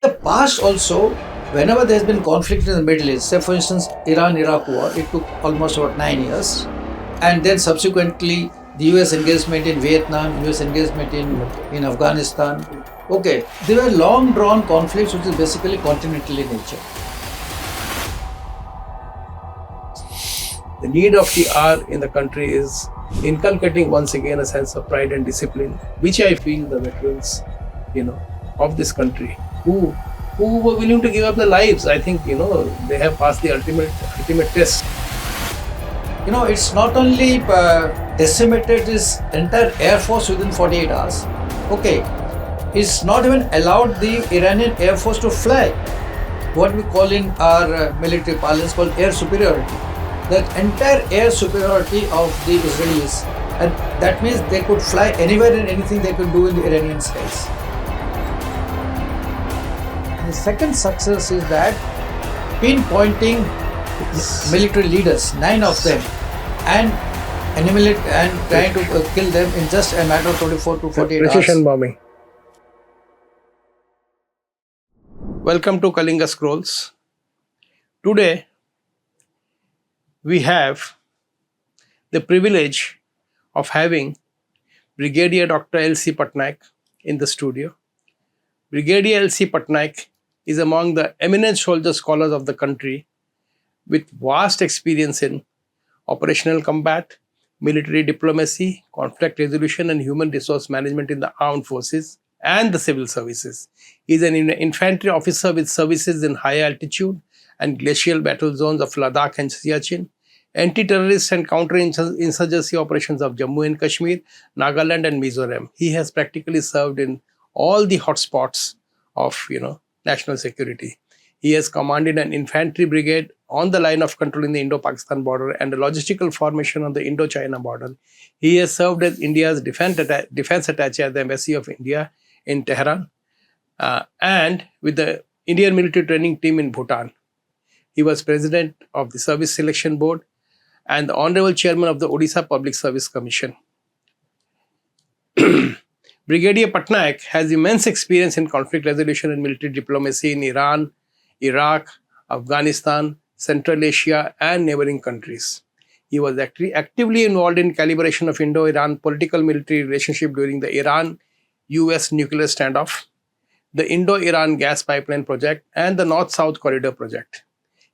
The past also, whenever there's been conflict in the Middle East, say for instance, Iran-Iraq war, it took almost about 9 years. And then subsequently, the US engagement in Vietnam, US engagement in Afghanistan. Okay, they were long drawn conflicts which is basically continental in nature. The need of the hour in the country is inculcating once again a sense of pride and discipline, which I feel the veterans, of this country who were willing to give up their lives. I think they have passed the ultimate test. It's not only decimated his entire air force within 48 hours. Okay, it's not even allowed the Iranian air force to fly. What we call in our military parlance called air superiority. That entire air superiority of the Israelis, and that means they could fly anywhere and anything they could do in the Iranian skies. The second success is that pinpointing military leaders, 9 of them, and trying to kill them in just a matter of 24 to 48 hours. Precision bombing. Welcome to KalingaScrolls. Today, we have the privilege of having Brigadier Dr. L.C. Patnaik in the studio. Brigadier L.C. Patnaik is among the eminent soldier scholars of the country with vast experience in operational combat, military diplomacy, conflict resolution, and human resource management in the armed forces and the civil services. He is an infantry officer with services in high altitude and glacial battle zones of Ladakh and Siachen, anti-terrorist and counter-insurgency operations of Jammu and Kashmir, Nagaland and Mizoram. He has practically served in all the hotspots of national security. He has commanded an infantry brigade on the line of control in the Indo-Pakistan border and a logistical formation on the Indo-China border. He has served as India's defense attaché at the Embassy of India in Tehran and with the Indian military training team in Bhutan. He was president of the Service Selection Board and the honorable chairman of the Odisha Public Service Commission. Brigadier Patnaik has immense experience in conflict resolution and military diplomacy in Iran, Iraq, Afghanistan, Central Asia, and neighboring countries. He was actively involved in calibration of Indo-Iran political military relationship during the Iran-US nuclear standoff, the Indo-Iran gas pipeline project, and the North-South Corridor project.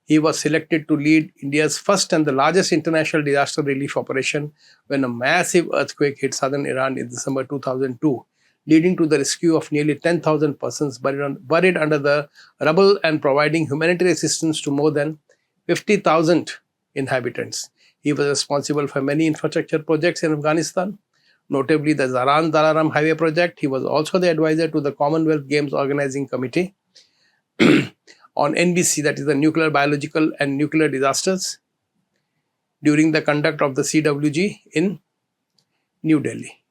He was selected to lead India's first and the largest international disaster relief operation when a massive earthquake hit southern Iran in December 2002, leading to the rescue of nearly 10,000 persons buried under the rubble and providing humanitarian assistance to more than 50,000 inhabitants. He was responsible for many infrastructure projects in Afghanistan, notably the Zaran-Dalaram Highway project. He was also the advisor to the Commonwealth Games Organizing Committee on NBC, that is the Nuclear, Biological and Nuclear Disasters, during the conduct of the CWG in New Delhi.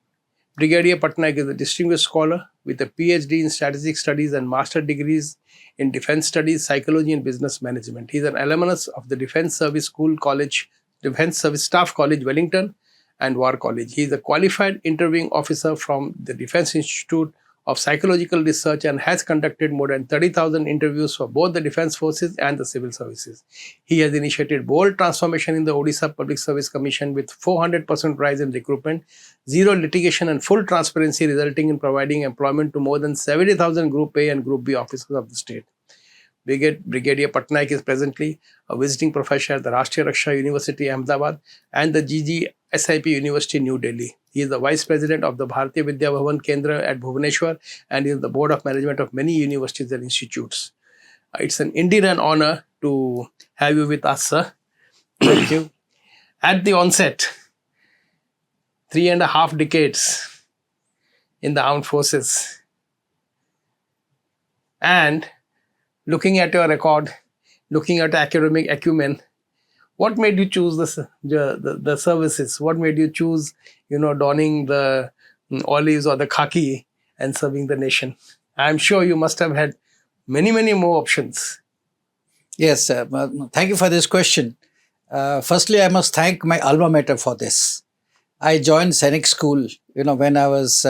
Brigadier Patnaik is a distinguished scholar with a PhD in Strategic Studies and Master degrees in Defense Studies, Psychology and Business Management. He is an alumnus of the Defense Service Staff College, Wellington and War College. He is a qualified interviewing officer from the Defense Institute of Psychological Research and has conducted more than 30,000 interviews for both the defense forces and the civil services. He has initiated bold transformation in the Odisha Public Service Commission with 400% rise in recruitment, zero litigation and full transparency, resulting in providing employment to more than 70,000 Group A and Group B officers of the state. Brigadier Patnaik is presently a visiting professor at the Rashtriya Raksha University, Ahmedabad, and the GGSIP University, New Delhi. He is the Vice President of the Bharatiya Vidya Bhavan Kendra at Bhubaneswar and is the Board of Management of many universities and institutes. It's an indeed an honor to have you with us, sir. Thank you. At the onset, 3.5 decades in the armed forces, and looking at your record, looking at academic acumen, what made you choose the services? What made you choose, donning the olives or the khaki and serving the nation? I'm sure you must have had many, many more options. Yes, thank you for this question. Firstly, I must thank my alma mater for this. I joined Scenic School, when I was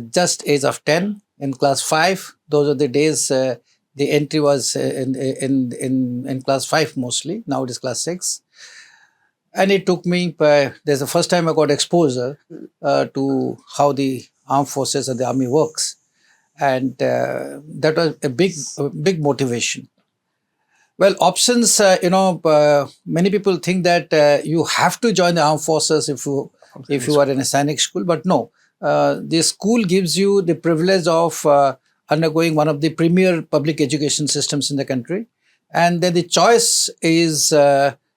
just age of 10 in class 5. Those are the days the entry was in class 5 mostly. Now it is class 6. And it took me, there's the first time I got exposure to how the armed forces and the army works. And that was a big motivation. Well, options, many people think that you have to join the armed forces if you are in a Sainik school, but no. The school gives you the privilege of undergoing one of the premier public education systems in the country. And then the choice is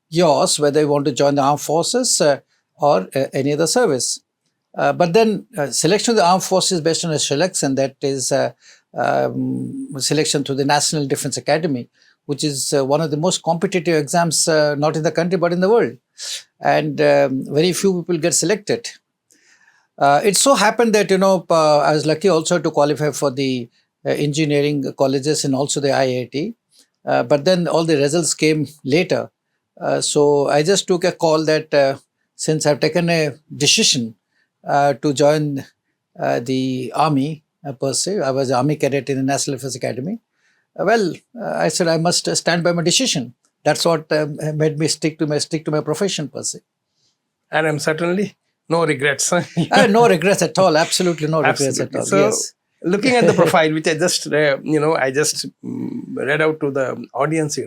yours, whether you want to join the armed forces or any other service. But then selection of the armed forces is based on a selection, that is selection through the National Defence Academy, which is one of the most competitive exams, not in the country but in the world. And very few people get selected. It so happened that, I was lucky also to qualify for the engineering colleges and also the IIT. But then all the results came later. So I just took a call that since I've taken a decision to join the army per se, I was an army cadet in the National Defence Academy. I said I must stand by my decision. That's what made me stick to my profession per se. And I'm certainly no regrets. No regrets at all. Absolutely no regrets at all. So, yes. Looking at the profile, which I just read out to the audience,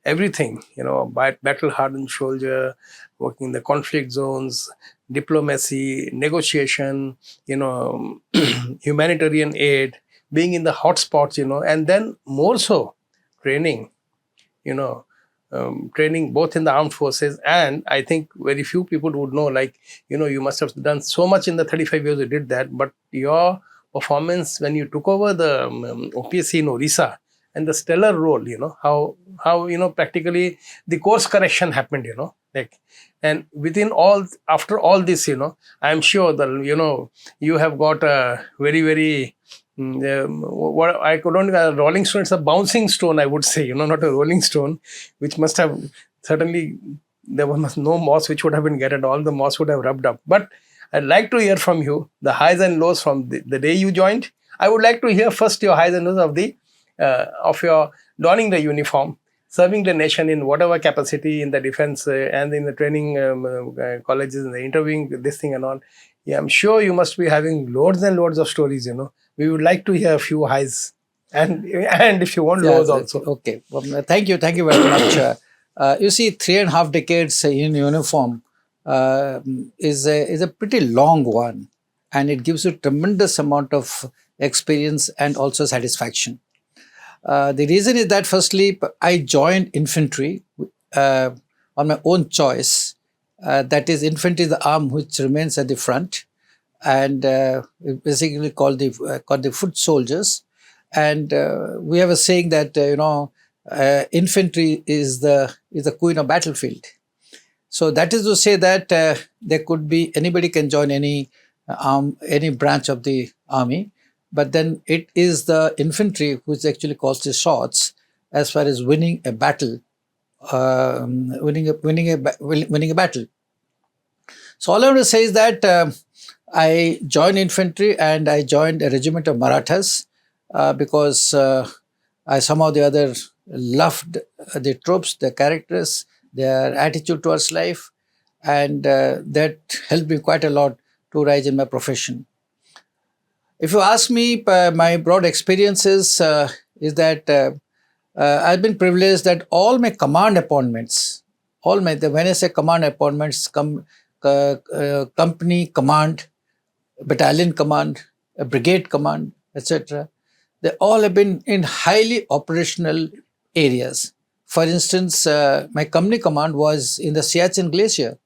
everything, battle-hardened soldier, working in the conflict zones, diplomacy, negotiation, humanitarian aid, being in the hotspots, and then more so training, training both in the armed forces, and I think very few people would know, you must have done so much in the 35 years you did that, but your performance when you took over the OPSC in Orissa and the stellar role, how practically the course correction happened, and after all this, I am sure that, you have got a very, very, what I couldn't, a rolling stone, it's a bouncing stone, I would say, not a rolling stone, which must have certainly, there was no moss which would have been gathered, all the moss would have rubbed up. But I'd like to hear from you the highs and lows from the day you joined. I would like to hear first your highs and lows of your donning the uniform, serving the nation in whatever capacity in the defense and in the training colleges, and the interviewing, this thing and all. Yeah, I'm sure you must be having loads and loads of stories, We would like to hear a few highs and if you want lows also. Okay. Well, thank you very much. You see, 3.5 decades in uniform is a pretty long one, and it gives you tremendous amount of experience and also satisfaction. The reason is that firstly, I joined infantry on my own choice. That is, infantry is the arm which remains at the front, and basically called the foot soldiers. And we have a saying that infantry is the queen of battlefield. So that is to say that there could be, anybody can join any branch of the army, but then it is the infantry which actually calls the shots as far as winning a battle, winning a battle. So all I want to say is that I joined infantry and I joined a regiment of Marathas because I somehow or the other loved the troops, their characters, their attitude towards life, and that helped me quite a lot to rise in my profession. If you ask me, my broad experiences is that I've been privileged that all my command appointments, when I say command appointments, company command, battalion command, brigade command, etc., they all have been in highly operational areas. For instance, my company command was in the Siachen Glacier.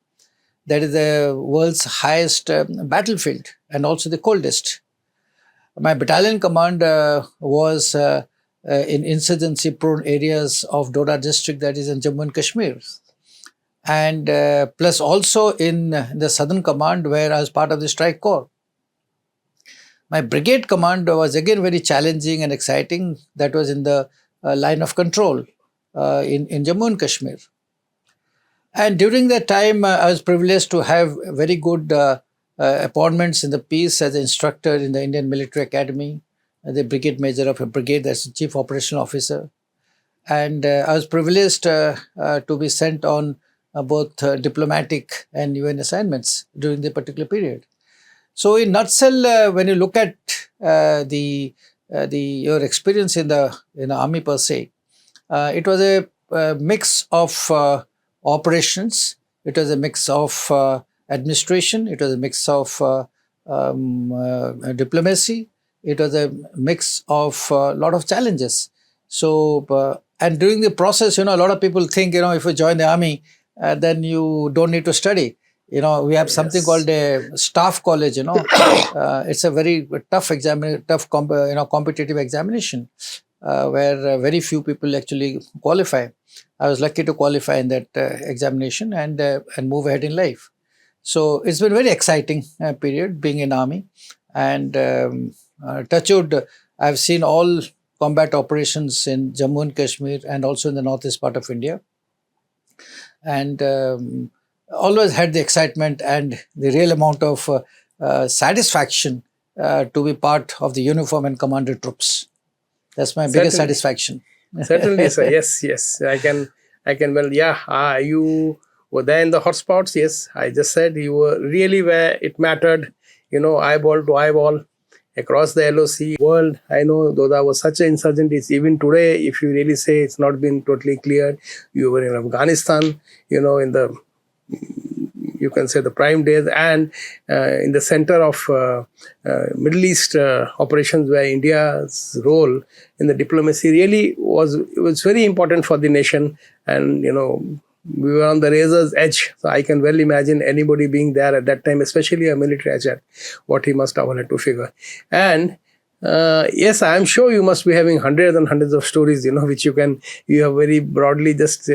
That is the world's highest battlefield and also the coldest. My battalion command was in insurgency-prone areas of Doda district, that is in Jammu and Kashmir. And plus also in the Southern Command, where I was part of the Strike Corps. My brigade command was again very challenging and exciting. That was in the line of control in Jammu and Kashmir. And during that time, I was privileged to have very good appointments in the peace as an instructor in the Indian Military Academy, the brigade major of a brigade, that's the chief operational officer. And I was privileged to be sent on both diplomatic and UN assignments during the particular period. So, in nutshell, when you look at your experience in the army per se, it was a mix of operations. It was a mix of administration. It was a mix of diplomacy. It was a mix of a lot of challenges. So, and during the process, a lot of people think, if you join the army, then you don't need to study. We have something called a staff college. It's a very tough competitive examination where very few people actually qualify. I was lucky to qualify in that examination and move ahead in life. So it's been a very exciting period being in army, and touch wood, I've seen all combat operations in Jammu and Kashmir and also in the northeast part of India, and always had the excitement and the real amount of satisfaction to be part of the uniform and commander troops. That's my biggest satisfaction. Certainly, sir. Yes. I can. Well, yeah. You were there in the hotspots. Yes, I just said you were really where it mattered. Eyeball to eyeball across the LOC world. I know though that was such an insurgent. It's even today, if you really say it's not been totally cleared. You were in Afghanistan. In the, you can say, the prime days, and in the center of Middle East operations, where India's role in the diplomacy really was very important for the nation. And we were on the razor's edge, so I can well imagine anybody being there at that time, especially a military agent, what he must have had to figure. And yes, I am sure you must be having hundreds and hundreds of stories, which you have very broadly just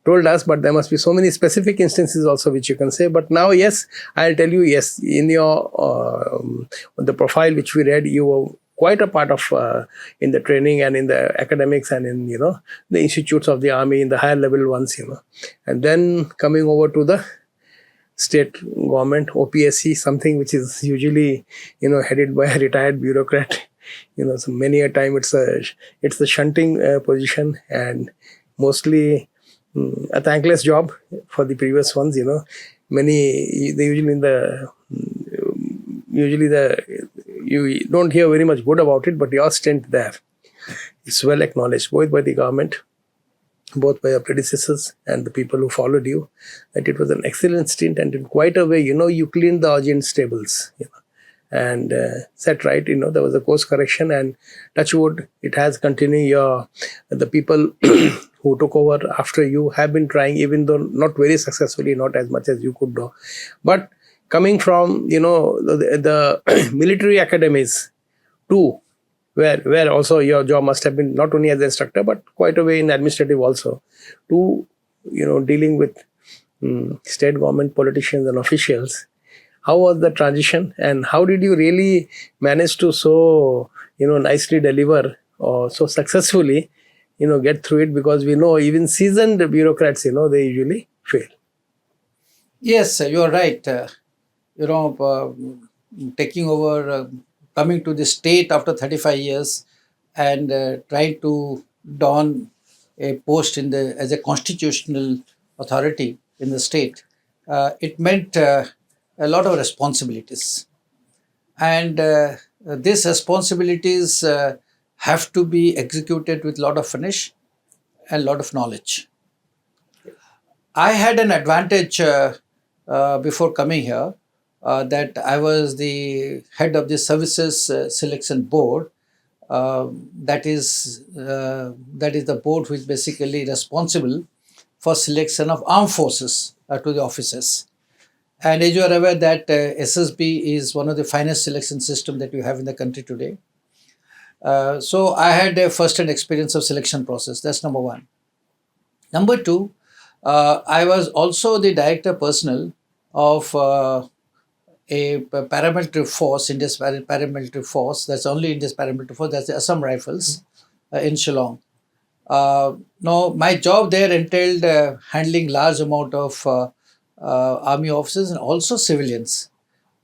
told us, but there must be so many specific instances also which you can say. But now, yes, I'll tell you, yes, in your the profile which we read, you were quite a part of in the training and in the academics and in the institutes of the army, in the higher level ones, and then coming over to the state government, OPSC, something which is usually headed by a retired bureaucrat. So many a time it's the shunting position, and mostly a thankless job for the previous ones. Many they you don't hear very much good about it, but your stint there is well acknowledged both by the government, both by your predecessors and the people who followed you, that it was an excellent stint, and in quite a way, you cleaned the audience tables, and set right, there was a course correction, and touch wood, it has continued. The people who took over after you have been trying, even though not very successfully, not as much as you could do, but coming from the military academies too, where also your job must have been not only as an instructor but quite a way in administrative also, to dealing with state government politicians and officials. How was the transition, and how did you really manage to so nicely deliver or so successfully get through it? Because we know even seasoned bureaucrats, they usually fail. Yes, you are right. Taking over, coming to the state after 35 years and trying to don a post as a constitutional authority in the state, it meant a lot of responsibilities. And these responsibilities have to be executed with a lot of finish and a lot of knowledge. I had an advantage before coming here, that I was the head of the services selection board. That is the board which is basically responsible for selection of armed forces to the officers. And as you are aware that SSB is one of the finest selection systems that you have in the country today. So I had a first-hand experience of selection process. That's number one. Number two, I was also the director personnel of a paramilitary force, India's paramilitary force. That's only India's paramilitary force. That's the Assam Rifles in Shillong. Now, my job there entailed handling large amount of army officers and also civilians.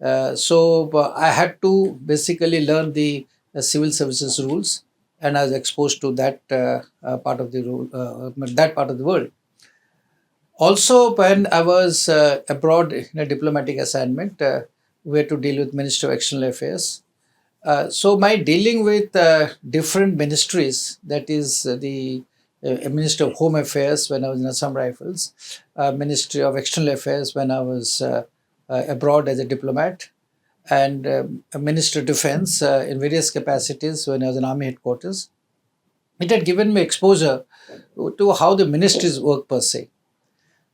So I had to basically learn the civil services rules, and I was exposed to that part of the that part of the world. Also, when I was abroad in a diplomatic assignment, we had to deal with Ministry of External Affairs. So my dealing with different ministries, that is Ministry of Home Affairs when I was in Assam Rifles, Ministry of External Affairs when I was abroad as a diplomat, and a Minister of Defense in various capacities when I was in Army headquarters. It had given me exposure to how the ministries work per se.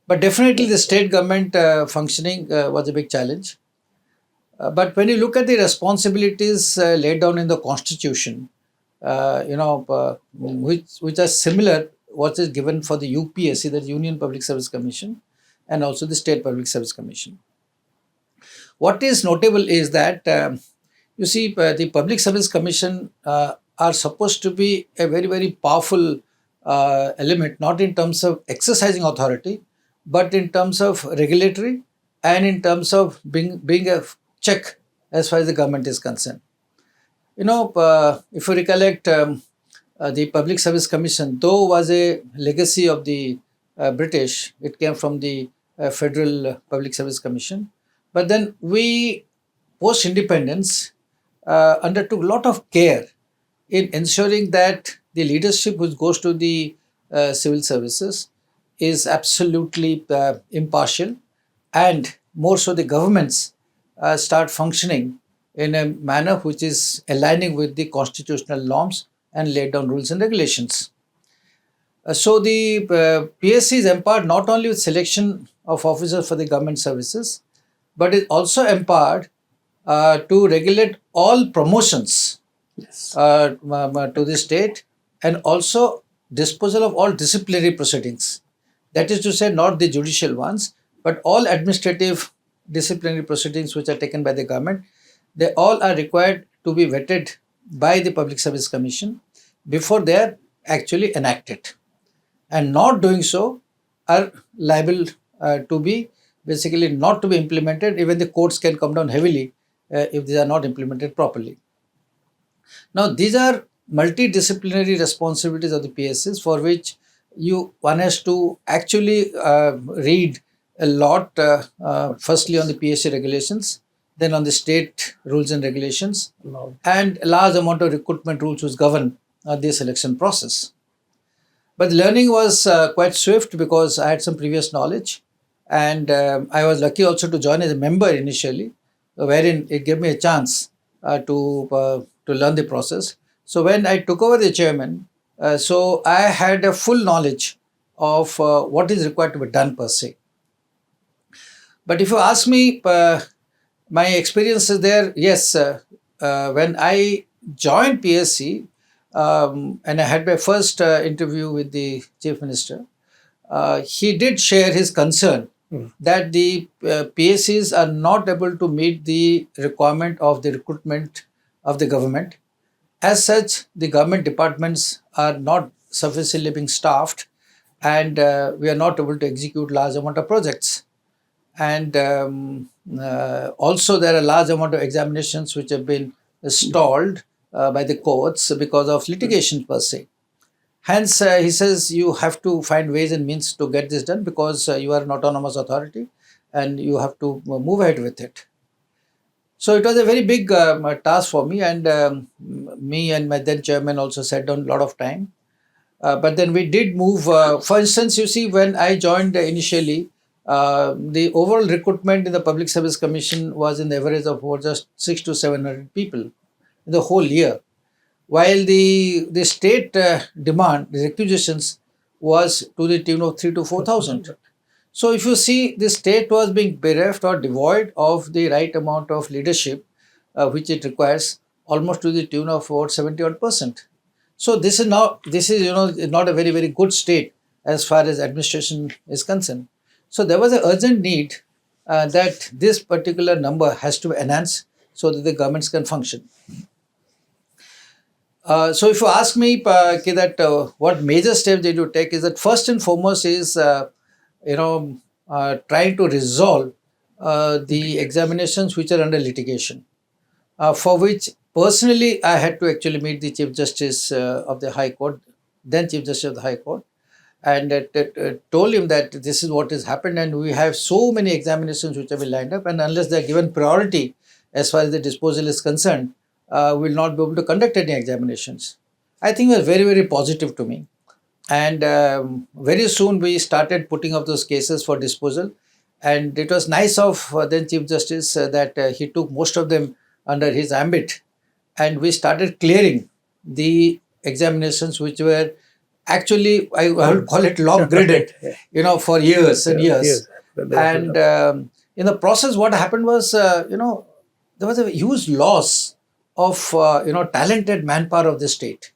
But definitely the state government functioning was a big challenge. But when you look at the responsibilities laid down in the constitution, which are similar what is given for the UPSC, the Union Public Service Commission, and also the State Public Service Commission. What is notable is that the Public Service Commission are supposed to be a very, very powerful element, not in terms of exercising authority, but in terms of regulatory and in terms of being a check as far as the government is concerned. If you recollect, the Public Service Commission, though was a legacy of the British, it came from the Federal Public Service Commission. But then we, post-independence, undertook a lot of care in ensuring that the leadership which goes to the civil services is absolutely impartial, and more so the governments start functioning in a manner which is aligning with the constitutional norms and laid down rules and regulations. So the PSC is empowered not only with selection of officers for the government services, but is also empowered to regulate all promotions to the state, and also disposal of all disciplinary proceedings. That is to say, not the judicial ones, but all administrative disciplinary proceedings which are taken by the government. They all are required to be vetted by the Public Service Commission before they are actually enacted. And not doing so are liable to be basically not to be implemented. Even the courts can come down heavily if these are not implemented properly. Now, these are multidisciplinary responsibilities of the PSCs, for which one has to actually read a lot, firstly on the PSC regulations, then on the state rules and regulations, and a large amount of recruitment rules which govern the selection process. But the learning was quite swift because I had some previous knowledge, and I was lucky also to join as a member initially, wherein it gave me a chance to learn the process. So when I took over the chairman, so I had a full knowledge of what is required to be done per se. But if you ask me, my experiences there, yes, when I joined PSC and I had my first interview with the Chief Minister, he did share his concern that the PSCs are not able to meet the requirement of the recruitment of the government. As such, the government departments are not sufficiently being staffed, and we are not able to execute large amount of projects. And also there are large amount of examinations which have been stalled by the courts because of litigation per se. Hence, he says you have to find ways and means to get this done, because you are an autonomous authority and you have to move ahead with it. So it was a very big task for me, and me and my then chairman also sat down a lot of time. But then we did move. For instance, you see, when I joined initially, the overall recruitment in the Public Service Commission was in the average of about just 600 to 700 people in the whole year, while the state demand, the requisitions, was to the tune of 3,000 to 4,000. So if you see, the state was being bereft or devoid of the right amount of leadership which it requires, almost to the tune of about 70%. So this is not a very, very good state as far as administration is concerned. So there was an urgent need that this particular number has to be enhanced so that the governments can function. So if you ask me that what major steps they do take, is that first and foremost is trying to resolve the examinations which are under litigation. for which personally I had to actually meet the Chief Justice of the High Court, then Chief Justice of the High Court, and told him that this is what has happened, and we have so many examinations which have been lined up, and unless they are given priority as far as the disposal is concerned, we will not be able to conduct any examinations. I think it was very, very positive to me. And very soon we started putting up those cases for disposal. And it was nice of then Chief Justice that he took most of them under his ambit. And we started clearing the examinations which were actually, I would call it log graded, for years and years. And in the process, what happened was, there was a huge loss of, talented manpower of the state.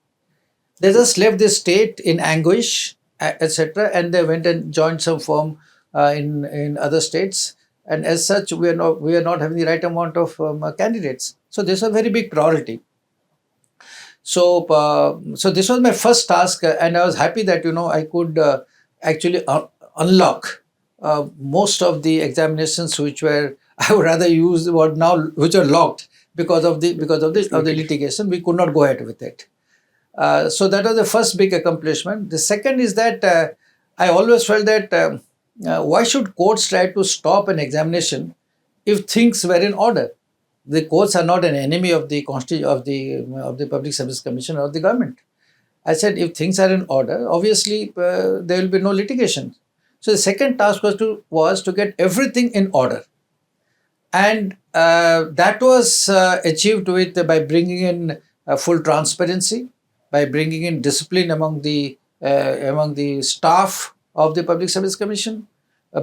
They just left the state in anguish, etc., and they went and joined some firm in other states. And as such, we are not having the right amount of candidates. So this was a very big priority. So this was my first task, and I was happy that I could actually unlock most of the examinations which were, I would rather use the word now, which are locked because of the litigation. We could not go ahead with it. So that was the first big accomplishment. The second is that I always felt that why should courts try to stop an examination if things were in order? The courts are not an enemy of the Public Service Commission or the government. I said if things are in order, obviously there will be no litigation. So the second task was to get everything in order, and that was achieved by bringing in full transparency, by bringing in discipline among the staff of the Public Service Commission,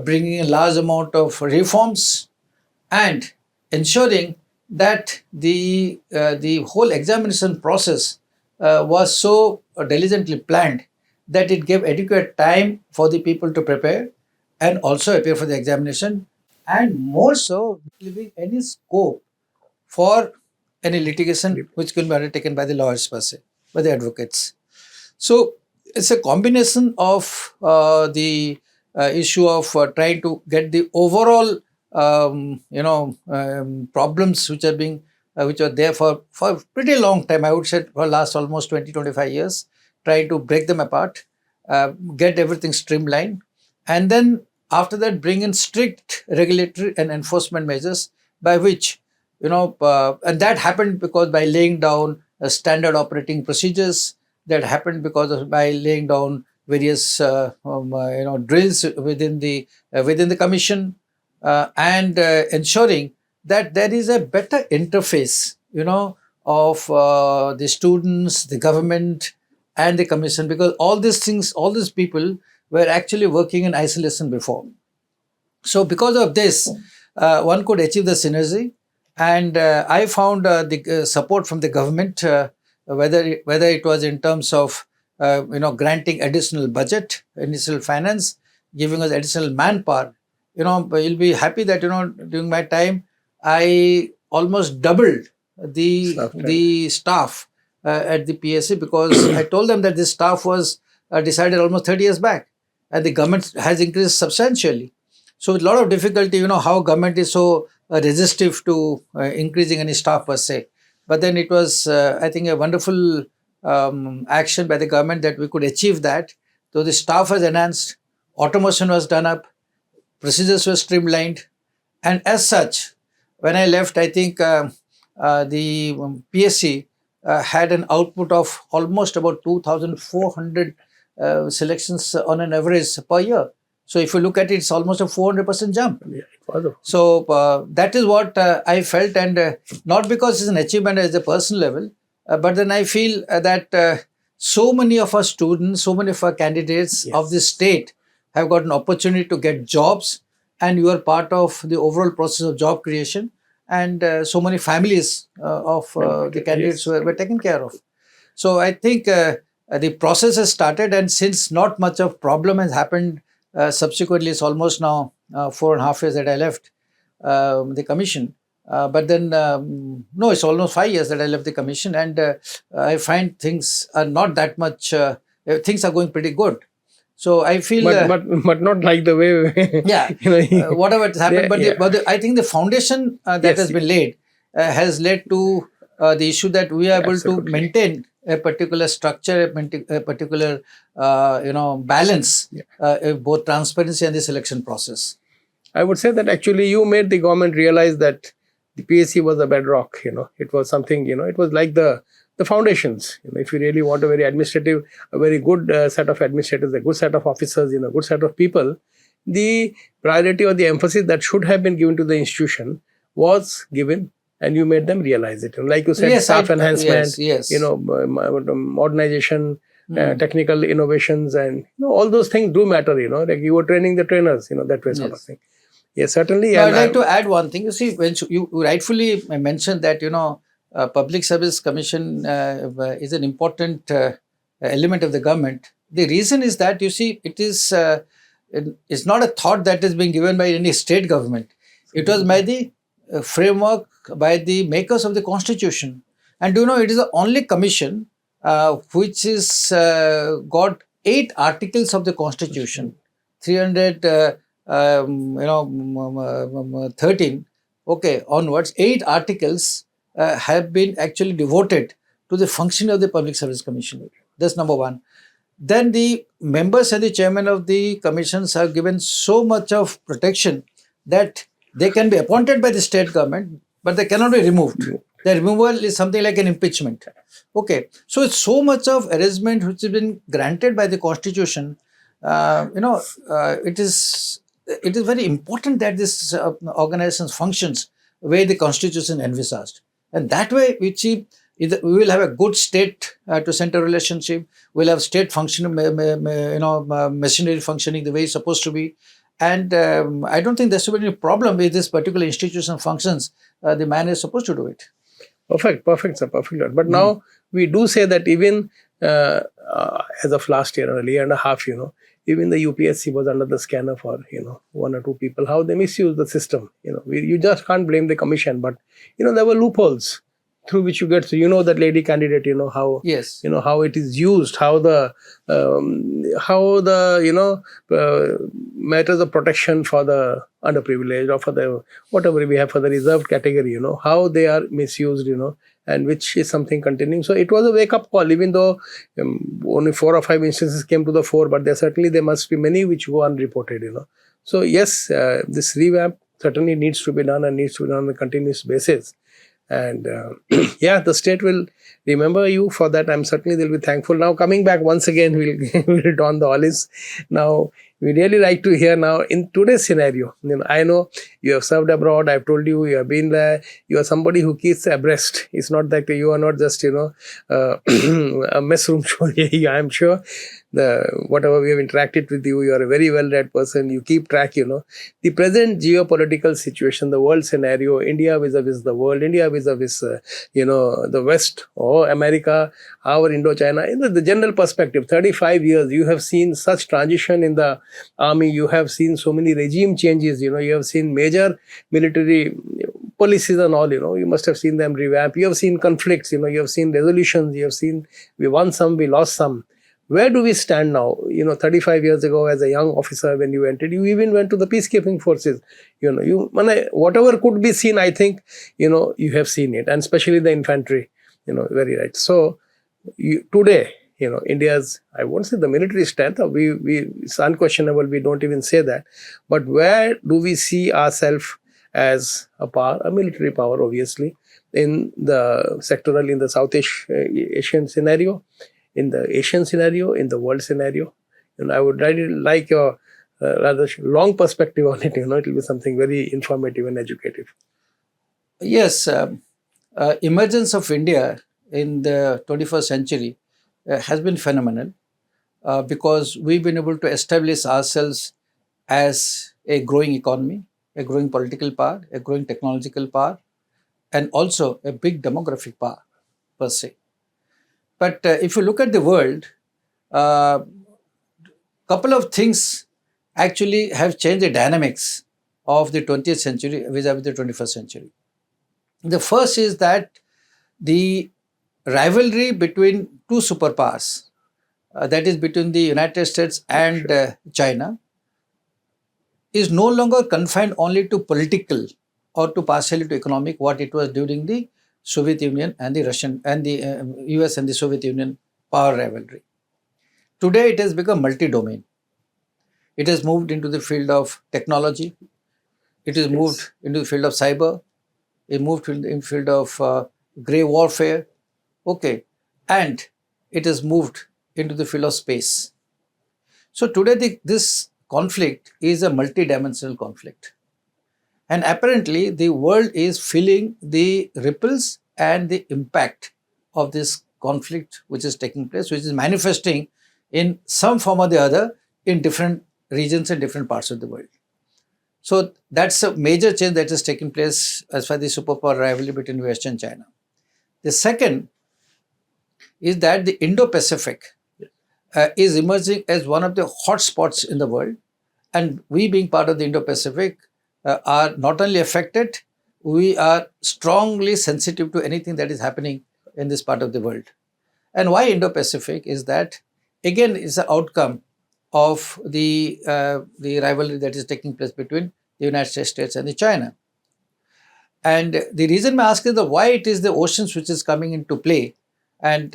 bringing in large amount of reforms, and ensuring that the whole examination process was so diligently planned that it gave adequate time for the people to prepare and also appear for the examination, and more so, leaving any scope for any litigation which can be undertaken by the lawyers per se, by the advocates. So it's a combination of the issue of trying to get the overall problems which are there for a pretty long time. I would say for last almost 20-25 years, trying to break them apart, get everything streamlined, and then after that bring in strict regulatory and enforcement measures by which and that happened because by laying down standard operating procedures. That happened by laying down various drills within the commission, and ensuring that there is a better interface of the students, the government, and the commission, because all these people were actually working in isolation before. So because of this, one could achieve the synergy, and I found the support from the government, whether it was in terms of granting additional budget, additional finance, giving us additional manpower. You'll be happy that during my time I almost doubled the staff at the PSC, because I told them that this staff was decided almost 30 years back, and the government has increased substantially. So with a lot of difficulty, how government is so resistive to increasing any staff per se. But then it was, I think, a wonderful action by the government that we could achieve that. So the staff was enhanced, automation was done up, procedures were streamlined, and as such, when I left, I think the PSC had an output of almost about 2,400 selections on an average per year. So if you look at it, it's almost a 400% jump. Yeah, it was. So that is what I felt, and not because it's an achievement at the personal level, but then I feel that so many of our students, so many of our candidates of the state have got an opportunity to get jobs, and you are part of the overall process of job creation, and so many families of the candidates were taken care of. So I think the process has started, and since not much of problem has happened subsequently, it's almost now 4.5 years that I left the commission. But then, no, it's almost 5 years that I left the commission, and I find things are not that much, things are going pretty good. So I feel... But not like the way... whatever has happened. I think the foundation that has been laid has led to the issue that we are able to Absolutely. maintain a particular structure, a particular balance, both transparency and the selection process. I would say that actually you made the government realize that the PSC was a bedrock. It was something. It was like the foundations. If you really want a very good set of administrators, a good set of officers, a good set of people, the priority or the emphasis that should have been given to the institution was given, and you made them realize it. Like you said, Yes, staff enhancement, yes. modernization, technical innovations, and all those things do matter. Like you were training the trainers, that way sort of Yes. thing. Yes, certainly. Now, And I'd like to add one thing. You see, when you rightfully mentioned that Public Service Commission is an important element of the government. The reason is that you see, it's not a thought that is being given by any state government. It was by the framework by the makers of the Constitution, and it is the only commission which is got 8 articles of the Constitution, 300. 13 onwards, 8 articles have been actually devoted to the functioning of the Public Service Commission. That's number one. Then the members and the chairman of the commissions are given so much of protection that they can be appointed by the state government, but they cannot be removed. The removal is something like an impeachment. So it's so much of arrangement which has been granted by the Constitution. It is very important that this organization functions where the Constitution envisaged, and that way we will have a good state to center relationship. We'll have state functioning, machinery functioning the way it's supposed to be, and I don't think there should be any problem with this particular institution functions the manner is supposed to do it. Perfect, sir, perfect. But now we do say that even as of last year or a year and a half, even the UPSC was under the scanner for 1 or 2 people, how they misuse the system. You just can't blame the commission, but there were loopholes through which you get to that lady candidate, how Yes. How it is used, how the matters of protection for the underprivileged or for the whatever we have for the reserved category, how they are misused, and which is something continuing. So it was a wake-up call, even though only 4 or 5 instances came to the fore, but there must be many which go unreported, So yes, this revamp certainly needs to be done and needs to be done on a continuous basis. And the state will remember you for that. They'll be thankful. Now coming back once again, we'll don the olives. Now we really like to hear now in today's scenario. I know you have served abroad. I've told you, you have been there. You are somebody who keeps abreast. It's not that you are not just a mess room show. I'm sure whatever we have interacted with you, you are a very well-read person. You keep track. The present geopolitical situation, the world scenario, India vis-a-vis the world, India vis-a-vis the West or America, our Indochina. In the general perspective, 35 years, you have seen such transition in the army. You have seen so many regime changes. You have seen major military policies and all. You must have seen them revamp. You have seen conflicts. You have seen resolutions. You have seen we won some, we lost some. Where do we stand now? 35 years ago, as a young officer, when you entered, you even went to the peacekeeping forces. Whatever could be seen, I think, you have seen it, and especially the infantry. Very right. So today, India's, I won't say the military strength. It's unquestionable. We don't even say that. But where do we see ourselves as a power, a military power, obviously, in the sectoral, in the South Asian scenario? In the Asian scenario, in the world scenario, I would really like your rather long perspective on it. It will be something very informative and educative. Yes, emergence of India in the 21st century has been phenomenal because we've been able to establish ourselves as a growing economy, a growing political power, a growing technological power, and also a big demographic power per se. But if you look at the world, couple of things actually have changed the dynamics of the 20th century vis-a-vis the 21st century. The first is that the rivalry between 2 superpowers, that is between the United States and China, is no longer confined only to political or to partially to economic what it was during the Soviet Union and the Russian and the US and the Soviet Union power rivalry. Today it has become multi-domain. It has moved into the field of technology. It has moved into the field of cyber. It moved in the field of grey warfare. Okay, and it has moved into the field of space. So today this conflict is a multi-dimensional conflict. And apparently the world is feeling the ripples and the impact of this conflict which is taking place, which is manifesting in some form or the other in different regions and different parts of the world. So that's a major change that is taking place as far as the superpower rivalry between US and China. The second is that the Indo-Pacific is emerging as one of the hot spots in the world. And we being part of the Indo-Pacific are not only affected, we are strongly sensitive to anything that is happening in this part of the world. And why Indo-Pacific is that, again, is the outcome of the rivalry that is taking place between the United States and the China. And the reason I ask is that why it is the oceans which is coming into play and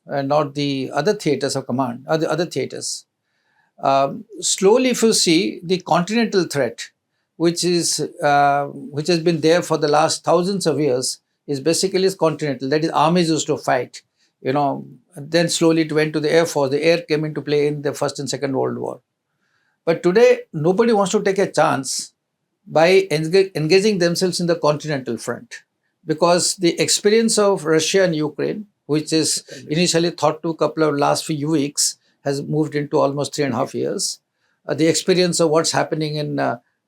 not the other theaters of command, or the other theaters. Slowly, if you see the continental threat, which has been there for the last thousands of years, is basically continental. That is, armies used to fight, then slowly it went to the air force. The air came into play in the First and Second World War. But today, nobody wants to take a chance by engaging themselves in the continental front, because the experience of Russia and Ukraine, which is initially thought to couple of last few weeks, has moved into almost 3.5 years. The experience of what's happening in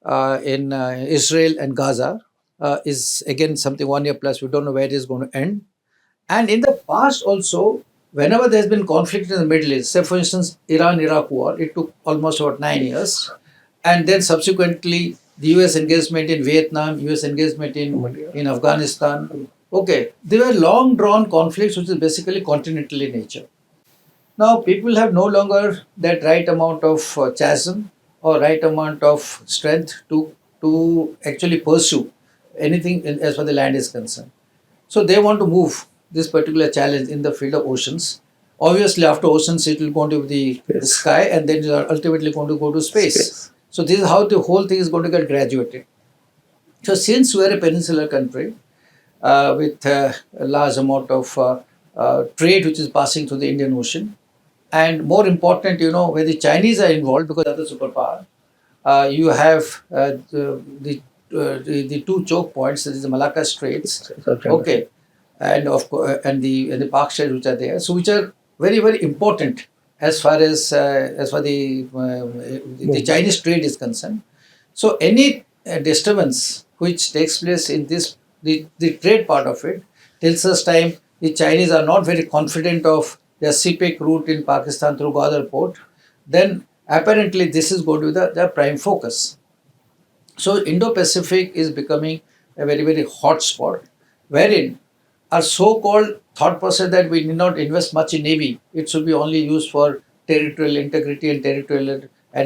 Israel and Gaza is again something 1 year plus. We don't know where it is going to end. And in the past also, whenever there's been conflict in the Middle East, say for instance, Iran-Iraq war, it took almost about 9 years. And then subsequently, the US engagement in Vietnam, US engagement in Afghanistan. Okay, they were long drawn conflicts which is basically continental in nature. Now, people have no longer that right amount of chasm or right amount of strength to actually pursue anything as far as the land is concerned. So they want to move this particular challenge in the field of oceans. Obviously, after oceans, it will go to the sky, and then you are ultimately going to go to space. So this is how the whole thing is going to get graduated. So since we are a peninsular country with a large amount of trade which is passing through the Indian Ocean, and more important, where the Chinese are involved because of the superpower, you have the two choke points, that is the Malacca Straits, okay, and of course, and the Park Straits which are there, so which are very, very important as far as the Chinese trade is concerned. So any disturbance which takes place in this the trade part of it, till such time the Chinese are not very confident of their CPEC route in Pakistan through Gwadar port, then apparently this is going to be the prime focus. So Indo-Pacific is becoming a very, very hot spot, wherein our so-called thought process that we need not invest much in Navy, it should be only used for territorial integrity and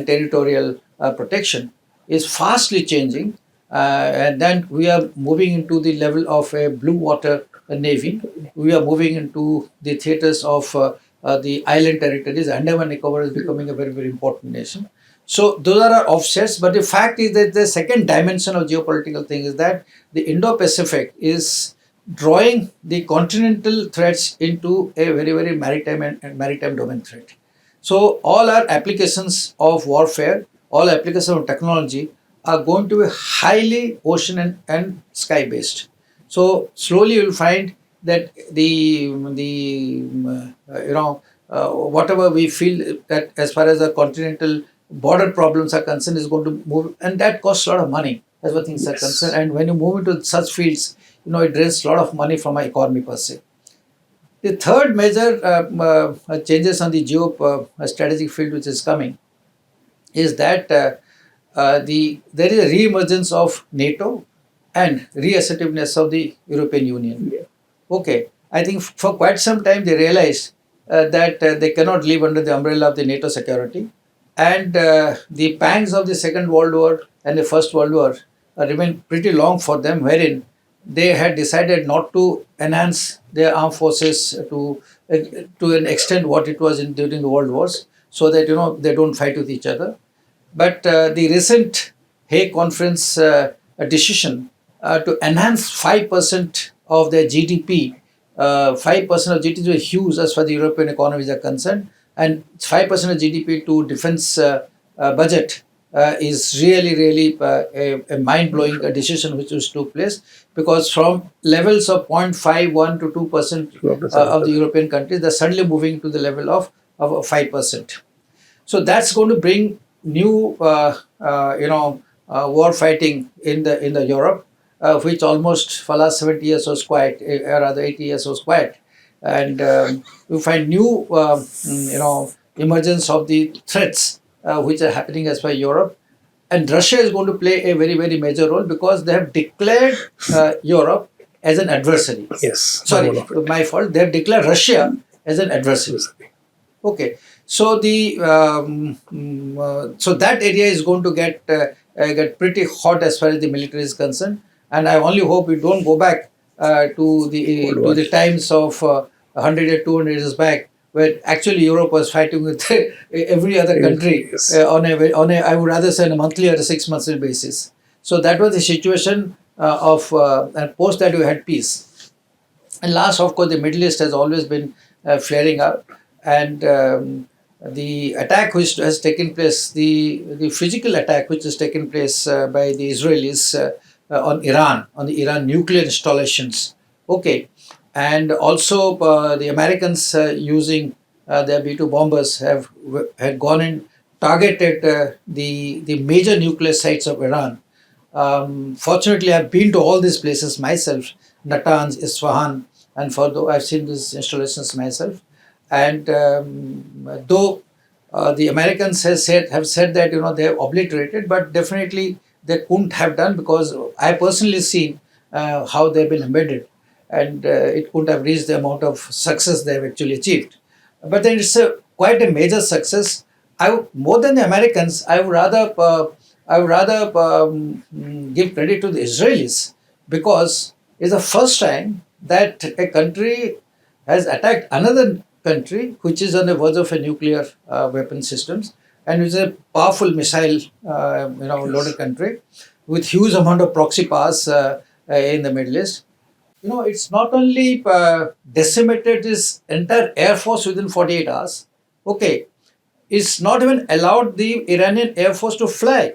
territorial protection, is fastly changing. And then we are moving into the level of a blue water navy. We are moving into the theaters of the island territories. Andaman and Nicobar is becoming a very, very important nation. So those are our offsets. But the fact is that the second dimension of geopolitical thing is that the Indo-Pacific is drawing the continental threats into a very, very maritime and maritime domain threat. So all our applications of warfare, all applications of technology are going to be highly ocean and sky based. So slowly you will find that whatever we feel that as far as the continental border problems are concerned is going to move, and that costs a lot of money as far as things are concerned. And when you move into such fields, it drains a lot of money from our economy per se. The third major changes on the strategic field which is coming is that there is a re-emergence of NATO and reassertiveness of the European Union. Okay, I think for quite some time they realized that they cannot live under the umbrella of the NATO security, and the pangs of the Second World War and the First World War remained pretty long for them, wherein they had decided not to enhance their armed forces to an extent what it was during the world wars, so that they don't fight with each other. But the recent Hague Conference decision to enhance 5% of their GDP, 5% of GDP is huge as far as the European economies are concerned, and 5% of GDP to defense budget is really a mind-blowing decision which was took place, because from levels of 0.51 to 2% of the European countries, they're suddenly moving to the level of 5%. So that's going to bring new, war fighting in the Europe, which almost for last 70 years was quiet, or rather 80 years was quiet, and we find new, emergence of the threats which are happening as far as Europe, and Russia is going to play a very major role, because they have declared Europe as an adversary. Yes. Sorry, my fault. They have declared Russia as an adversary. Okay, so so that area is going to get pretty hot as far as the military is concerned, and I only hope we don't go back to the times of 100 or 200 years back, where actually Europe was fighting with every other country on a I would rather say on a monthly or a 6 monthly basis. So that was the situation and post that we had peace. And last, of course, the Middle East has always been flaring up, and the attack which has taken place, the physical attack which has taken place by the Israelis on the Iran nuclear installations. Okay, and also the Americans using their B-2 bombers had gone and targeted the major nuclear sites of Iran. Fortunately, I've been to all these places myself, Natanz, Isfahan, and I've seen these installations myself. And though the Americans have said that they have obliterated, but definitely they couldn't have done, because I personally seen how they've been embedded, and it couldn't have reached the amount of success they have actually achieved. But then it's quite a major success. More than the Americans, I would rather give credit to the Israelis, because it's the first time that a country has attacked another country which is on the verge of a nuclear weapon systems, and which is a powerful missile loaded country with huge amount of proxy powers in the Middle East. It's not only decimated its entire air force within 48 hours. Okay, it's not even allowed the Iranian air force to fly,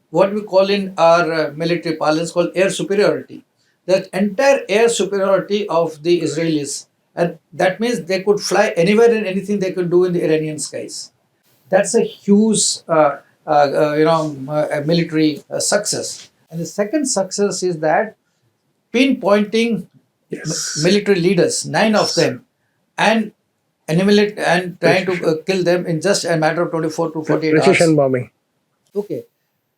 what we call in our military parlance called air superiority. The entire air superiority of the Israelis, and that means they could fly anywhere and anything they could do in the Iranian skies. That's a huge, military success. And the second success is that pinpointing military leaders, 9 of them, and annihilate and trying to kill them in just a matter of 24 to 48 hours. Precision bombing. Okay.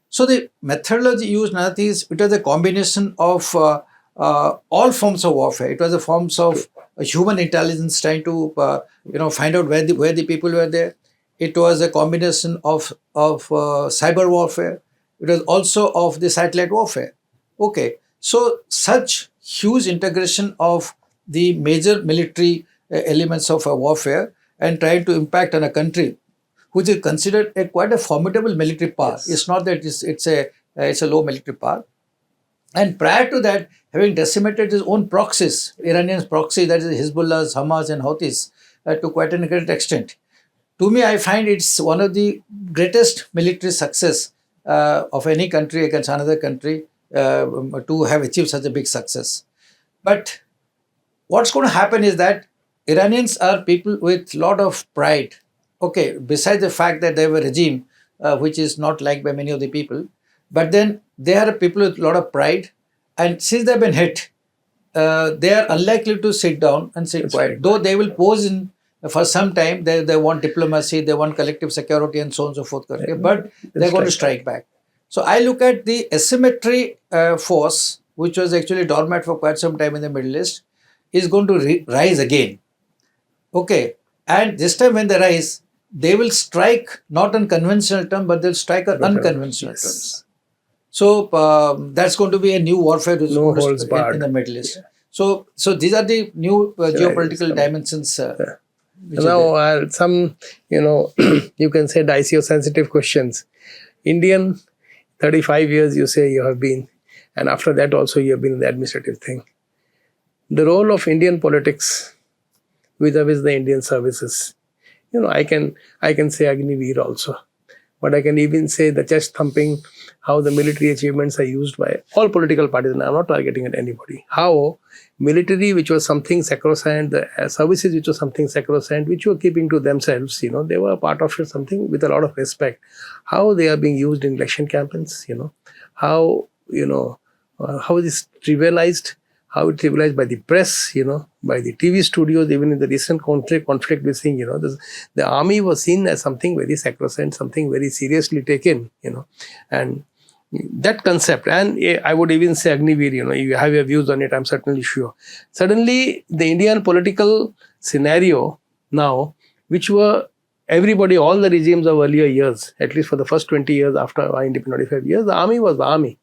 So the methodology used, Nanathi, is it was a combination of all forms of warfare. It was a forms of human intelligence trying to find out where the people were there. It was a combination of cyber warfare. It was also of the satellite warfare. Okay, so such huge integration of the major military elements of a warfare and trying to impact on a country which is considered quite a formidable military power. Yes. It's not that it's a low military power. And prior to that, having decimated his own proxies, Iranian's proxy, that is Hezbollah's, Hamas and Houthis, to quite a great extent. To me, I find it's one of the greatest military success of any country against another country to have achieved such a big success. But what's going to happen is that Iranians are people with a lot of pride. Okay, besides the fact that they have a regime which is not liked by many of the people, but then they are people with a lot of pride, and since they've been hit, they are unlikely to sit down and sit quiet. Right. Though they will pose in for some time, they want diplomacy, they want collective security and so on and so forth, right. But they're going to strike back. So I look at the asymmetry force, which was actually dormant for quite some time in the Middle East, is going to rise again. Okay, and this time when they rise, they will strike not on conventional terms, but they'll strike on unconventional terms. So that's going to be a new warfare which is No going to holds barred. in the Middle East. So these are the new geopolitical dimensions. Which are Now, there. some, you can say dicey or sensitive questions. Indian, 35 years you say you have been, and after that also you have been in the administrative thing. The role of Indian politics vis-a-vis the Indian services. I can say Agniveer also, but I can even say the chest thumping, how the military achievements are used by all political parties, and I'm not targeting at anybody. How military, which was something sacrosanct, the services, which was something sacrosanct, which were keeping to themselves, they were a part of something with a lot of respect. How they are being used in election campaigns, how, how it is trivialized, how it's trivialized by the press, by the TV studios. Even in the recent conflict we're seeing, the army was seen as something very sacrosanct, something very seriously taken, and that concept. And I would even say Agniveer, you have your views on it, I'm certainly sure. Suddenly, the Indian political scenario now, which were everybody, all the regimes of earlier years, at least for the first 20 years after our independence, 25 years, the army was the army.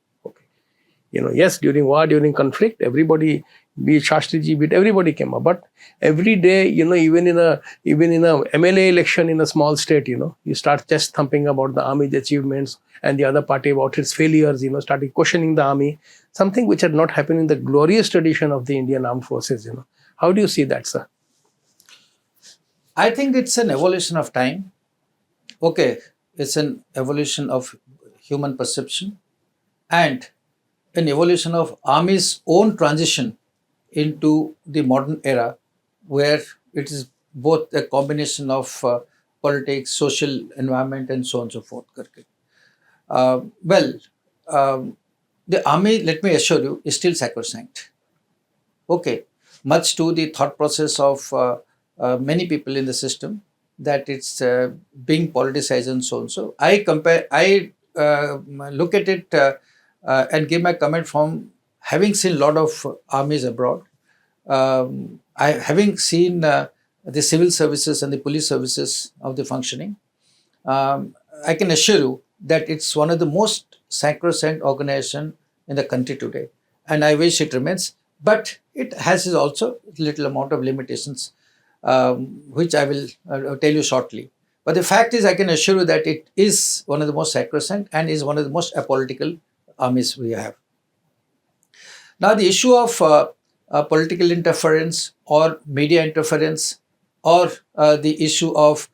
Yes, during war, during conflict, everybody, be it Shastriji, be it everybody came up. But every day, even in a MLA election in a small state, you start chest thumping about the army's achievements and the other party about its failures, starting questioning the army, something which had not happened in the glorious tradition of the Indian armed forces. How do you see that, sir? I think it's an evolution of time. Okay, it's an evolution of human perception and an evolution of army's own transition into the modern era, where it is both a combination of politics, social environment, and so on and so forth. Well, the army, let me assure you, is still sacrosanct. Okay, much to the thought process of many people in the system that it's being politicized and so on. So I look at it and give my comment from having seen a lot of armies abroad. Having seen the civil services and the police services of the functioning, I can assure you that it's one of the most sacrosanct organization in the country today, and I wish it remains. But it has also little amount of limitations, which I will tell you shortly. But the fact is, I can assure you that it is one of the most sacrosanct and is one of the most apolitical armies we have. Now, the issue of political interference or media interference, or the issue of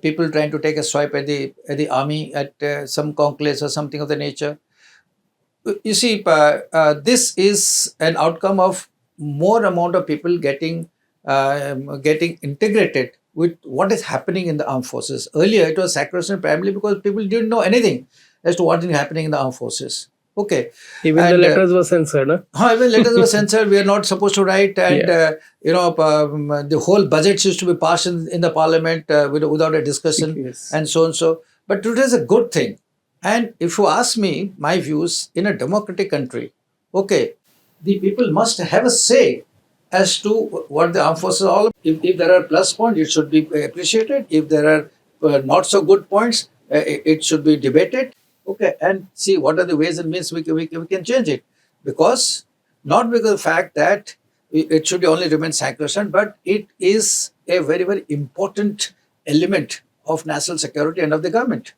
people trying to take a swipe at the army at some conclaves or something of the nature. You see, this is an outcome of more amount of people getting integrated with what is happening in the armed forces. Earlier, it was sacrosanct primarily because people didn't know anything as to what is happening in the armed forces. Okay. Even the letters were censored. Even letters were censored. We are not supposed to write, and the whole budgets used to be passed in the parliament without a discussion, yes, and so on. So, but it is a good thing. And if you ask me, my views in a democratic country, okay, the people must have a say as to what the armed forces are all about. If there are plus points, it should be appreciated. If there are not so good points, it should be debated. Okay, and see what are the ways and means we can change it. Not because of the fact that it should only remain sacrosanct, but it is a very, very important element of national security and of the government.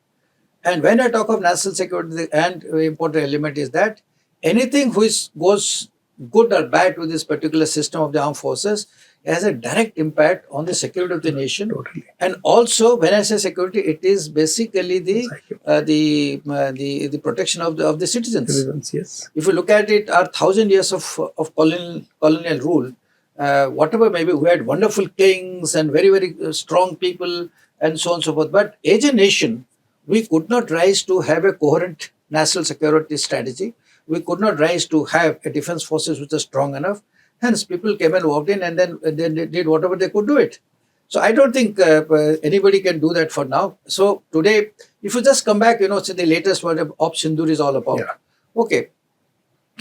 And when I talk of national security, and important element is that anything which goes good or bad with this particular system of the armed forces has a direct impact on the security of the nation. Totally. And also, when I say security, it is basically the protection of the citizens. Yes. If you look at it, our 1,000 years of colonial rule, whatever maybe, we had wonderful kings and very, very strong people and so on and so forth. But as a nation, we could not rise to have a coherent national security strategy. We could not rise to have a defense forces which are strong enough. Hence, people came and walked in, and then they did whatever they could do it. So I don't think anybody can do that for now. So today, if you just come back, to the latest what Op Sindoor is all about. Yeah. Okay.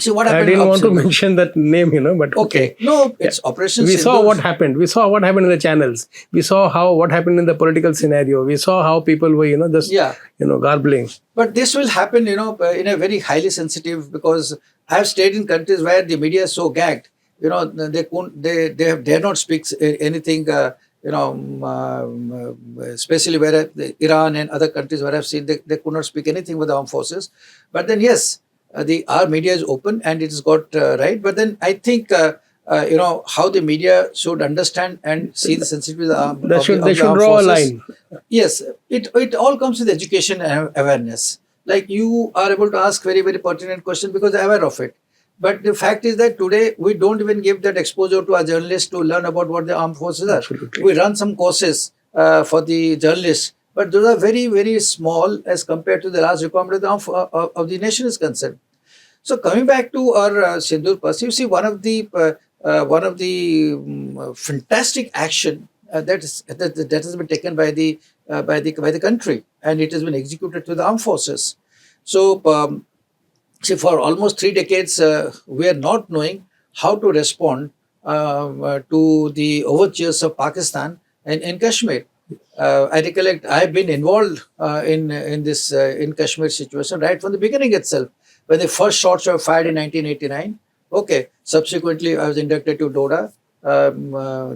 See what I happened. didn't want to Absolutely. mention that name, but Okay. No, it's Operation we saw Sindoor. what happened. We saw what happened in the channels. We saw what happened in the political scenario. We saw how people were, just Yeah. garbling. But this will happen, in a very highly sensitive, because I have stayed in countries where the media is so gagged, they couldn't, they have dare not speak anything, especially where Iran and other countries where I've seen they could not speak anything with the armed forces. But then yes, our media is open and it's got right. But then I think how the media should understand and see the sensitivity of They should the armed draw a forces. line. Yes, it all comes with education and awareness. Like you are able to ask very, very pertinent question because they're aware of it. But the fact is that today we don't even give that exposure to our journalists to learn about what the armed forces are. Absolutely. We run some courses for the journalists, but those are very, very small as compared to the large requirement of the nation is concerned. So coming back to our Sindoor Pass, you see one of the fantastic action that has been taken by the country, and it has been executed to the armed forces. So see, for almost 3 decades, we are not knowing how to respond to the overtures of Pakistan in Kashmir. I recollect I have been involved in this in Kashmir situation right from the beginning itself. When the first shots were fired in 1989, okay. Subsequently, I was inducted to DODA.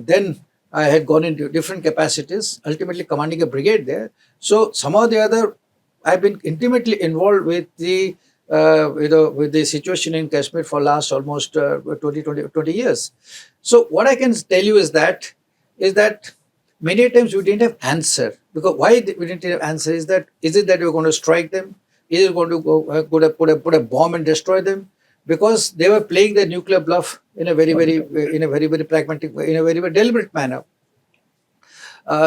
Then I had gone into different capacities, ultimately commanding a brigade there. So somehow or the other, I've been intimately involved with the situation in Kashmir for last almost 20 years. So what I can tell you is that many times we didn't have answer. Because why we didn't have answer is it that we're going to strike them? Is it going to go put a bomb and destroy them? Because they were playing their nuclear bluff in a very very pragmatic way, in a very very deliberate manner.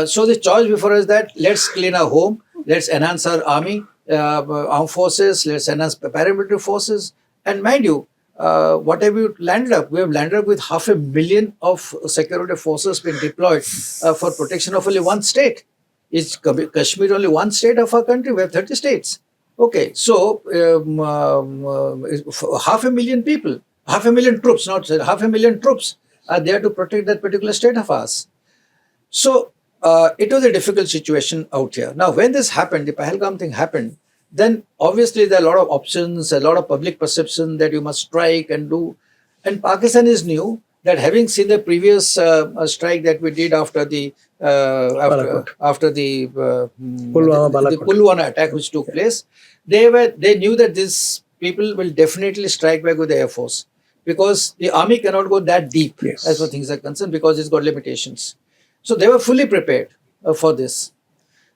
So the choice before us that let's clean our home, let's enhance our army, armed forces, let's enhance paramilitary forces, and mind you, what have we landed up? We have landed up with 500,000 of security forces being deployed for protection of only one state. Is Kashmir only one state of our country? We have 30 states. Okay, so 500,000 people, 500,000 troops, not 500,000 troops are there to protect that particular state of ours. So it was a difficult situation out here. Now, when this happened, the Pahalgam thing happened, then obviously there are a lot of options, a lot of public perception that you must strike and do. And Pakistan is new that having seen the previous strike that we did after the Pulwama attack which took place, they knew that these people will definitely strike back with the Air Force because the army cannot go that deep as far things are concerned because it's got limitations. So they were fully prepared for this.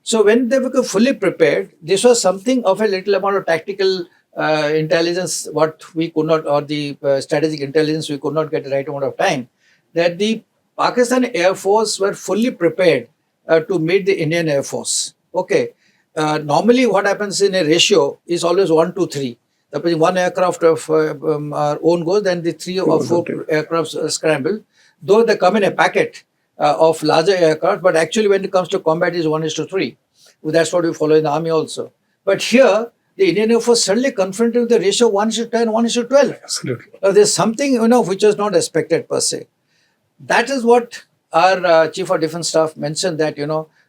So when they were fully prepared, this was something of a little amount of tactical intelligence, what we could not, or the strategic intelligence we could not get the right amount of time, that the Pakistan Air Force were fully prepared to meet the Indian Air Force. Okay. Normally what happens in a ratio is always 1-3. Suppose one aircraft of our own goes, then the 3 or 4 aircrafts scramble. Though they come in a packet of larger aircraft, but actually when it comes to combat is 1:3. That's what we follow in the army also. But here, the Indian Air Force suddenly confronted with the ratio 1:10, 1:12. Absolutely. There's something which was not expected per se. That is what our Chief of Defence Staff mentioned that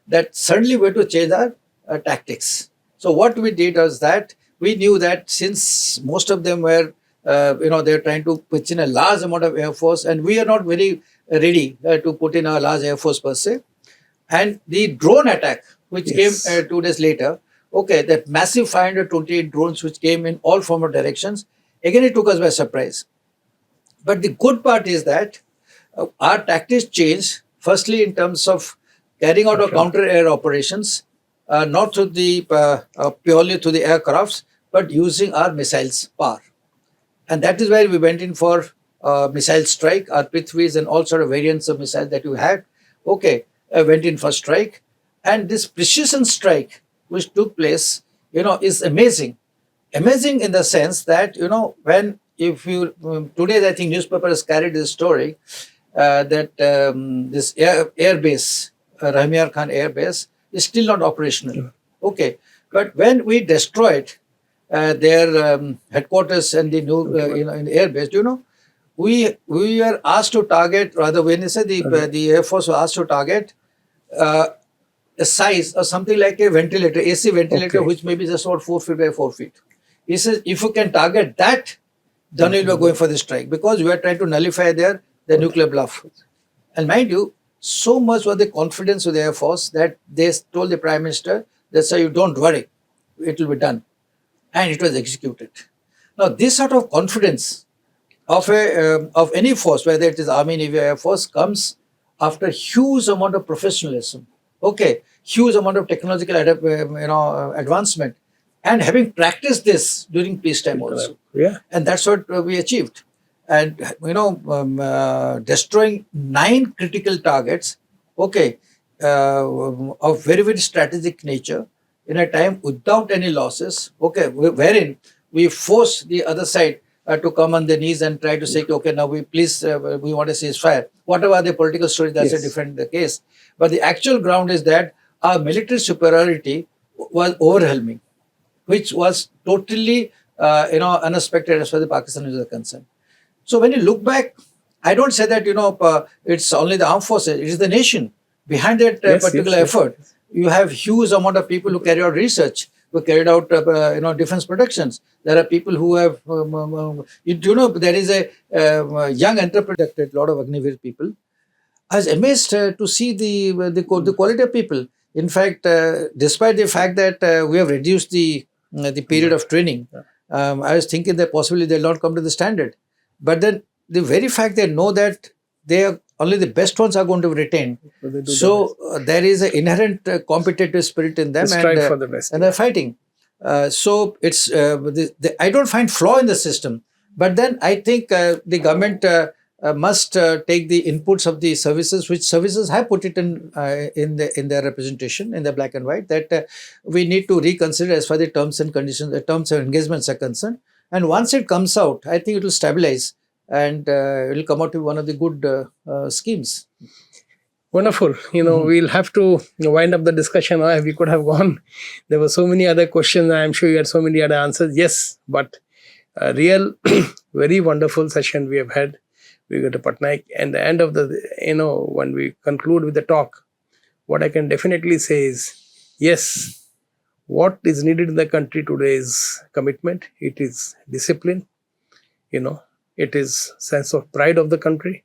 that suddenly we had to change our tactics. So what we did was that we knew that since most of them were they're trying to pitch in a large amount of Air Force, and we are not very ready to put in our large Air Force per se. And the drone attack, which came 2 days later, okay, that massive 528 drones which came in all form of directions, again it took us by surprise. But the good part is that our tactics changed, firstly in terms of carrying out our counter-air operations, not through the purely through the aircrafts, but using our missiles power. And that is where we went in for missile strike, our Prithvis and all sort of variants of missiles that you had. Okay, went in for strike. And this precision strike which took place, is amazing. Amazing in the sense that, today I think newspaper has carried this story that this air base, Rahmiyar Khan Air Base, is still not operational. Okay, but when we destroyed their headquarters and the new, in the air base. Do you know? We were asked to target, rather when they said the Air Force was asked to target uh, a size or something like a ventilator, AC ventilator, Okay. which may be just about 4 feet by 4 feet. He says, if you can target that, then we'll be going for the strike, because we are trying to nullify their nuclear bluff. And mind you, so much was the confidence of the Air Force that they told the Prime Minister, they say, you don't worry, it will be done. And it was executed. Now, this sort of confidence of any force, whether it is Army, Navy, Air Force, comes after huge amount of professionalism. Okay, huge amount of technological advancement, and having practiced this during peacetime also. Yeah. And that's what we achieved. And destroying 9 critical targets, okay, of very, very strategic nature in a time without any losses, okay, wherein we force the other side to come on their knees and try to say, okay, now we want a ceasefire. Whatever the political story, that's Yes. a different case. But the actual ground is that our military superiority was overwhelming, which was totally, unexpected as far as the Pakistanis are concerned. So when you look back, I don't say that, it's only the armed forces, it is the nation behind that Yes, particular yes, yes. effort. You have huge amount of people who carry out research, who carried out, defense productions. There are people who have, there is a young entrepreneur, a lot of Agnivir people. I was amazed to see the quality of people. In fact, despite the fact that we have reduced the period of training, I was thinking that possibly they'll not come to the standard. But then the very fact they know that they are only the best ones are going to be retained. So they do the So there is an inherent competitive spirit in them, best. Strive for the best. and they're fighting. So it's I don't find flaw in the system, but then I think the government must take the inputs of the services, which services have put it in their representation in the black and white, that we need to reconsider as far as the terms and conditions, the terms of engagements are concerned. And once it comes out, I think it will stabilize and it will come out with one of the good schemes. Wonderful. We'll have to wind up the discussion. We could have gone. There were so many other questions. I'm sure you had so many other answers. Yes, but a real, very wonderful session we have had. We got to Patnaik. And the end of when we conclude with the talk, what I can definitely say is, yes, what is needed in the country today is commitment. It is discipline. It is sense of pride of the country.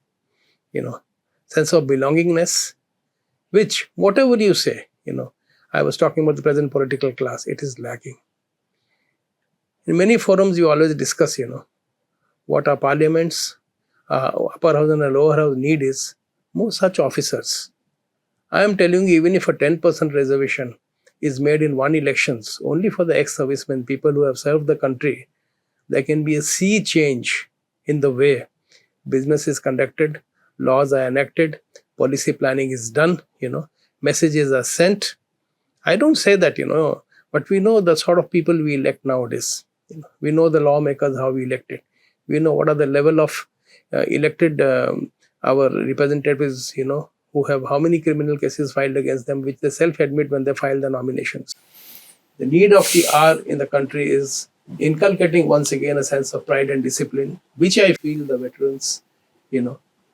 Sense of belongingness, which, whatever you say, I was talking about the present political class, it is lacking. In many forums, you always discuss, what our parliaments, upper house and the lower house need is more such officers. I am telling you, even if a 10% reservation is made in one elections, only for the ex-servicemen, people who have served the country, there can be a sea change in the way business is conducted, laws are enacted, policy planning is done, messages are sent. I don't say that, but we know the sort of people we elect nowadays. We know the lawmakers, how we elected. We know what are the level of elected our representatives, who have how many criminal cases filed against them, which they self-admit when they file the nominations. The need of the hour in the country is inculcating once again a sense of pride and discipline, which I feel the veterans,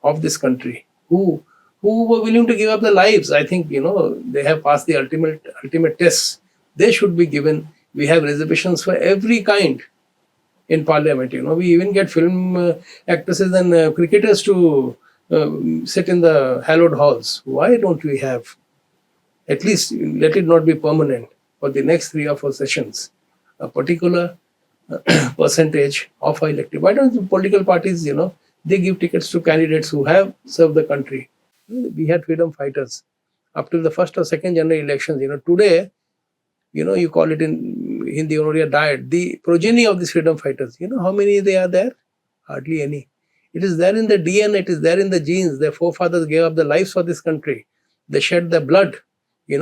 of this country who were willing to give up their lives. I think, they have passed the ultimate test. They should be given. We have reservations for every kind in parliament. We even get film actresses and cricketers to sit in the hallowed halls. Why don't we have, at least let it not be permanent, for the next 3 or 4 sessions, a particular percentage of our elected? Why don't the political parties, they give tickets to candidates who have served the country? We had freedom fighters up till the first or second general elections. Today, you call it in Hindi or diet, the progeny of these freedom fighters. How many they are there? Hardly any. It is there in the DNA, it is there in the genes. Their forefathers gave up their lives for this country. They shed their blood.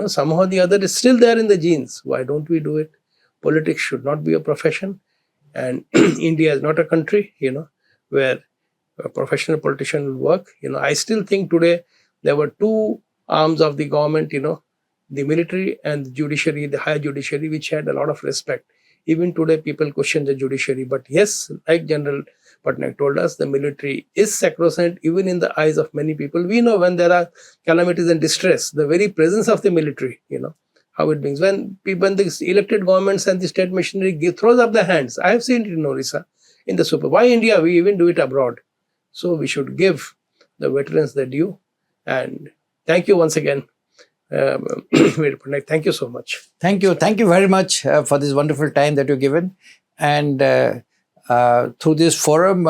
Somehow or the other, it's still there in the genes. Why don't we do it? Politics should not be a profession. And India is not a country, where a professional politician will work. I still think today there were 2 arms of the government, the military and the judiciary, the higher judiciary, which had a lot of respect. Even today, people question the judiciary. But yes, like General Patnaik told us, the military is sacrosanct even in the eyes of many people. We know when there are calamities and distress, the very presence of the military, how it brings. When the elected governments and the state machinery throws up their hands, I have seen it in Orissa, in the super. Why India? We even do it abroad. So we should give the veterans the due. And thank you once again. Thank you so much. Thank you very much for this wonderful time that you've given. And through this forum,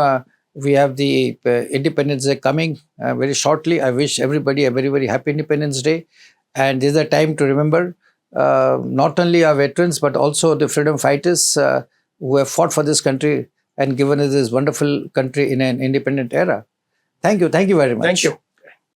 we have the Independence Day coming very shortly. I wish everybody a very, very happy Independence Day. And this is a time to remember not only our veterans, but also the freedom fighters who have fought for this country and given us this wonderful country in an independent era. Thank you very much. Thank you.